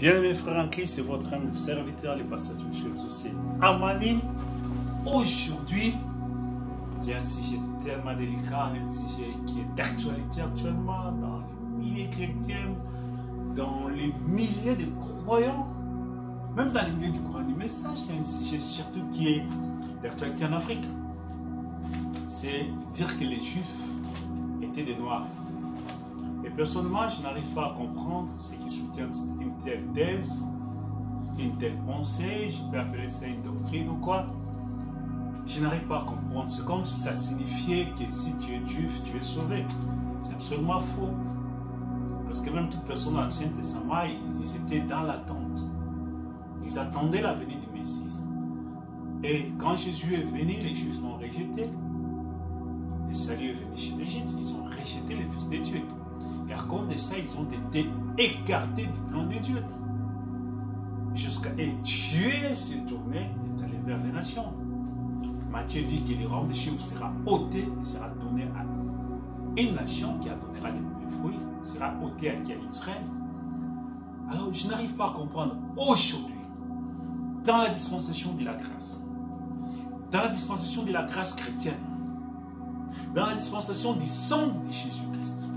Bien-aimés frères en Christ, c'est votre humble serviteur, le pasteur Joshua Soussé Amani. Aujourd'hui, j'ai un sujet tellement délicat, un sujet qui est d'actualité actuellement dans les milliers chrétiens, dans les milliers de croyants, même dans les milliers du courant du message. C'est un sujet surtout qui est d'actualité en Afrique. C'est dire que les Juifs étaient des Noirs. Et personnellement, je n'arrive pas à comprendre ce qui soutient une telle thèse, une telle pensée, je peux appeler ça une doctrine ou quoi. Je n'arrive pas à comprendre. C'est comme si ça signifiait que si tu es juif, tu es sauvé. C'est absolument faux. Parce que même toute personne dans l'Ancien Testament, ils étaient dans l'attente. Ils attendaient la venue du Messie. Et quand Jésus est venu, les Juifs l'ont rejeté. Le salut est venu chez l'Égypte, ils ont rejeté les fils de Dieu. Et à cause de ça, ils ont été écartés du plan de Dieu. Et Dieu s'est tourné et est allé vers les nations. Matthieu dit que le royaume des Juifs sera ôté et sera donné à une nation qui donnera les fruits, sera ôté à Israël. Alors, je n'arrive pas à comprendre aujourd'hui, dans la dispensation de la grâce, dans la dispensation de la grâce chrétienne, dans la dispensation du sang de Jésus-Christ,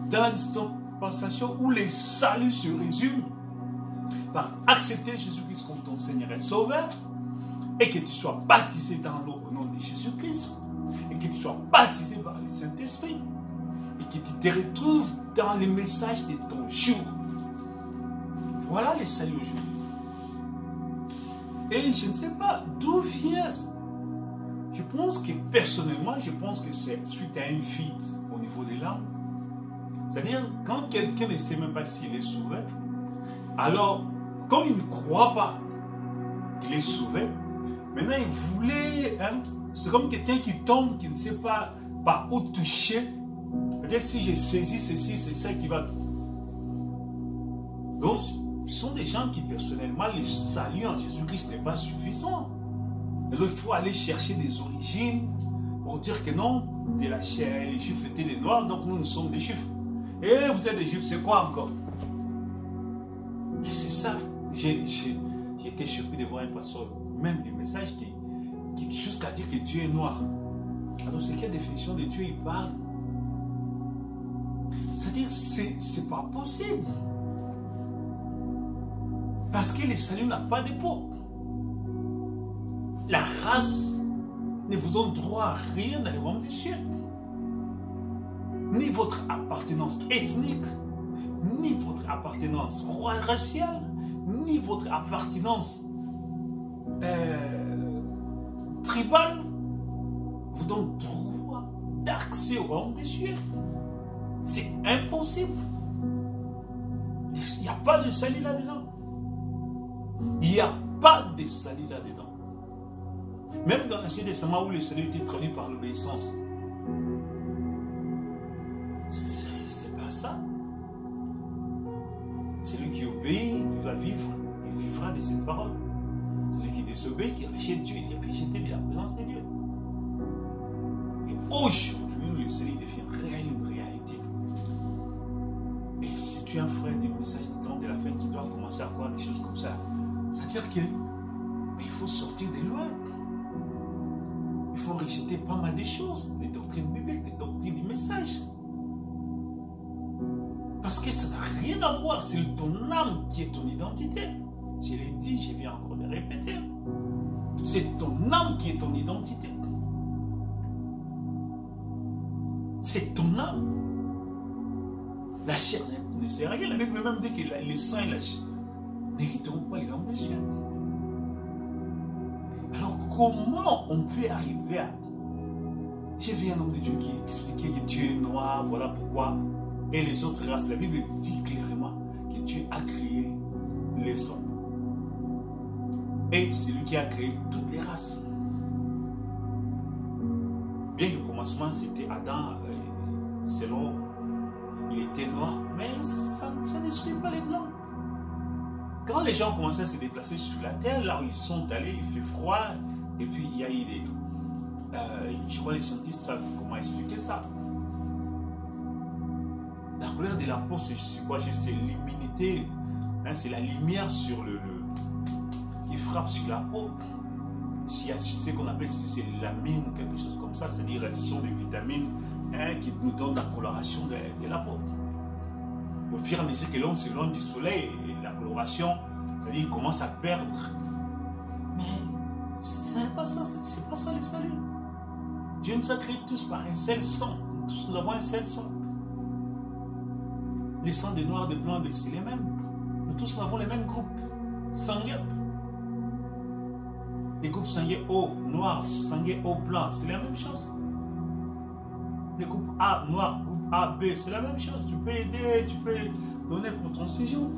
dans la dispensation où les saluts se résument par accepter Jésus-Christ comme ton Seigneur et Sauveur, et que tu sois baptisé dans l'eau au nom de Jésus-Christ, et que tu sois baptisé par le Saint-Esprit, et que tu te retrouves dans le message de ton jour. Voilà les saluts aujourd'hui. Et je ne sais pas d'où vient. Je pense que personnellement, je pense que c'est suite à une fuite au niveau des larmes. C'est-à-dire, quand quelqu'un ne sait même pas s'il est sauvé, alors, comme il ne croit pas qu'il est sauvé, maintenant il voulait, c'est comme quelqu'un qui tombe, qui ne sait pas par où toucher. Peut-être si j'ai saisi ceci, c'est ça qui va... Donc, ce sont des gens qui personnellement, le salut en Jésus-Christ n'est pas suffisant. Il faut aller chercher des origines pour dire que non, de la chair, les Juifs étaient des Noirs, donc nous sommes des Juifs. Et vous êtes des Juifs, c'est quoi encore? Et c'est ça. J'ai été surpris de voir un pasteur, même du message, qui jusqu'à dire que Dieu est noir. Alors, c'est quelle définition de Dieu il parle? C'est-à-dire, c'est pas possible. Parce que le salut n'a pas de peau. La race ne vous donne droit à rien dans le royaume des cieux. Ni votre appartenance ethnique, ni votre appartenance raciale, ni votre appartenance tribale vous donne droit d'accès au royaume des cieux. C'est impossible. Il n'y a pas de salut là-dedans. Il n'y a pas de salut là-dedans. Même dans l'Ancien Testament où le salut était traduit par l'obéissance, c'est pas ça. Celui qui obéit, qui va vivre, il vivra de cette parole. Celui qui désobéit, qui rejette Dieu, il est rejeté de la présence de Dieu. Et aujourd'hui, le salut devient réel, une réalité. Et si tu es un frère du message du temps de la fin qui doit commencer à croire des choses comme ça, ça veut dire que il faut sortir de loin. Il faut rejeter pas mal de choses, des doctrines bibliques, des doctrines du message. Parce que ça n'a rien à voir, c'est ton âme qui est ton identité. Je l'ai dit, je viens encore de répéter. C'est ton âme qui est ton identité. C'est ton âme. La chair ne sert à rien. La Bible même dit que le sang et la chair n'hériteront pas les royaumes des cieux. Alors comment on peut arriver à... J'ai vu un homme de Dieu qui expliquait que Dieu est noir, voilà pourquoi. Et les autres races, la Bible dit clairement que Dieu a créé les hommes. Et c'est lui qui a créé toutes les races. Bien qu'au commencement c'était Adam, selon il était noir, mais ça ne détruit pas les blancs. Quand les gens commençaient à se déplacer sur la terre, là où ils sont allés, il fait froid, et puis il y a eu des... je crois que les scientifiques savent comment expliquer ça. La couleur de la peau, c'est quoi? C'est l'immunité Hein, c'est la lumière sur qui frappe sur la peau. S'il y a ce qu'on appelle, si c'est la mine, quelque chose comme ça, c'est-à-dire ce sont des vitamines qui nous donnent la coloration de la peau. Au fur et à mesure que l'homme s'éloigne du soleil, et la coloration, c'est-à-dire qu'il commence à perdre. Mais c'est pas ça, c'est pas ça le salut. Dieu nous a créés tous par un seul sang. Tous nous avons un seul sang. Les sangs des noirs, des blancs, c'est les mêmes. Nous tous nous avons les mêmes groupes sanguins. Les groupes sanguins O, noir, sanguin O, blanc, c'est la même chose. Les groupes A, noir, groupe A, B, c'est la même chose. Tu peux aider, tu peux donner pour transfusion.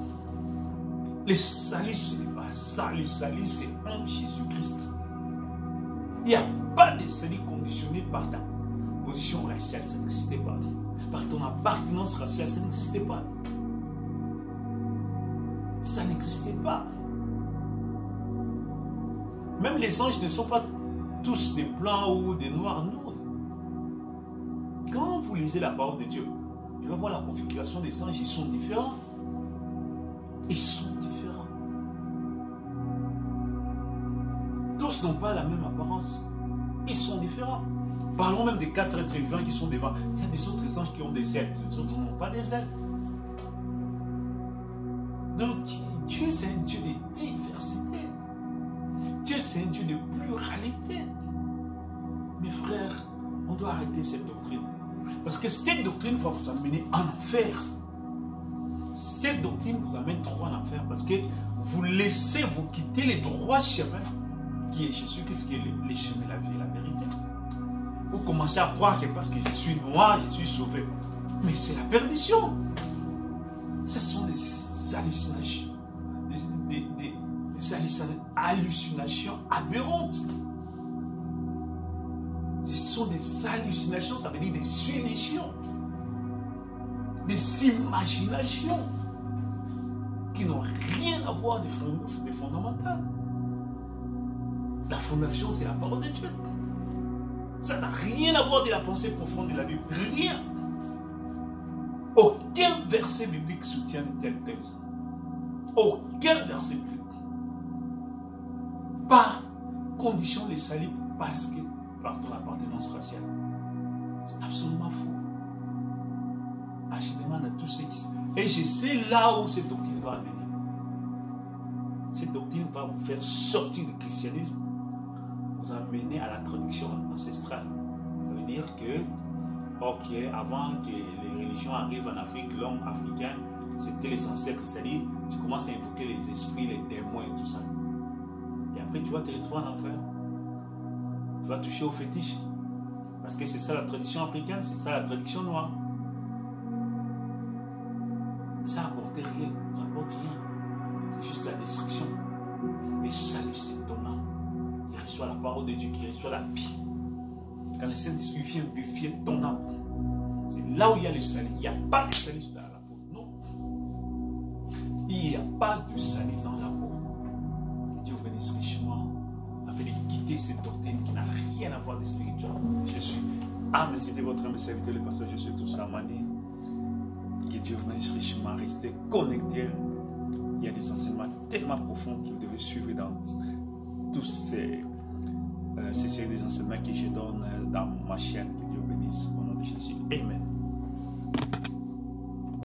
Le salut, ce n'est pas ça. Le salut, c'est en Jésus-Christ. Il n'y a pas de salut conditionné par ta position raciale, ça n'existait pas. Par ton appartenance raciale, ça n'existait pas. Ça n'existait pas. Même les anges ne sont pas tous des blancs ou des noirs, non. Quand vous lisez la parole de Dieu, vous allez voir la configuration des anges, ils sont différents. Ils sont différents. Tous n'ont pas la même apparence. Ils sont différents. Parlons même des 4 êtres vivants qui sont devant. Il y a des autres anges qui ont des ailes, les autres n'ont pas des ailes. Donc, Dieu, c'est un Dieu de diversité. Dieu, c'est un Dieu de pluralité. Mes frères, on doit arrêter cette doctrine. Parce que cette doctrine va vous amener en enfer. Cette doctrine vous amène trop en enfer. Parce que vous laissez, vous quitter les droits chemins qui est Jésus, qu'est-ce qui est les chemins, la vie et la vérité. Vous commencez à croire que parce que je suis noir, je suis sauvé. Mais c'est la perdition. Ce sont des hallucinations. Des hallucinations aberrantes. Ce sont des hallucinations, ça veut dire des illusions. Des imaginations qui n'ont rien à voir des fondamentales. La fondation, c'est la parole de Dieu. Ça n'a rien à voir de la pensée profonde de la Bible. Rien. Aucun verset biblique soutient une telle thèse. Aucun verset biblique. Par condition les salut parce que par ton appartenance raciale. C'est absolument faux. Ah, je demande à tous ceux qui... Et je sais là où cette doctrine va amener. Cette doctrine va vous faire sortir du christianisme, vous amener à la tradition ancestrale. Ça veut dire que, ok, avant que les religions arrivent en Afrique, l'homme africain, c'était les ancêtres, c'est-à-dire, tu commences à invoquer les esprits, les démons et tout ça. Et après, tu vas te retrouver en enfer. Tu vas toucher aux fétiches. Parce que c'est ça la tradition africaine, c'est ça la tradition noire. Ça n'apporte rien, ça n'apporte rien. C'est juste la destruction. Mais salut, c'est ton âme. Il reçoit la parole de Dieu, qui reçoit la vie. Quand le Saint-Esprit vient purifier ton âme, c'est là où il y a le salut. Il n'y a pas de salut dans la peau. Non. Il n'y a pas de salut dans la peau. Que Dieu vous bénisse richement afin de quitter cette doctrine qui n'a rien à voir de spirituel. Je suis. Ah, mais c'était votre âme serviteur, le pasteur Josué Toussamani. Que Dieu vous bénisse richement. Restez connectés. Il y a des enseignements tellement profonds que vous devez suivre dans tous ces séries des enseignements que je donne dans ma chaîne. Que Dieu vous bénisse au nom de Jésus. Amen.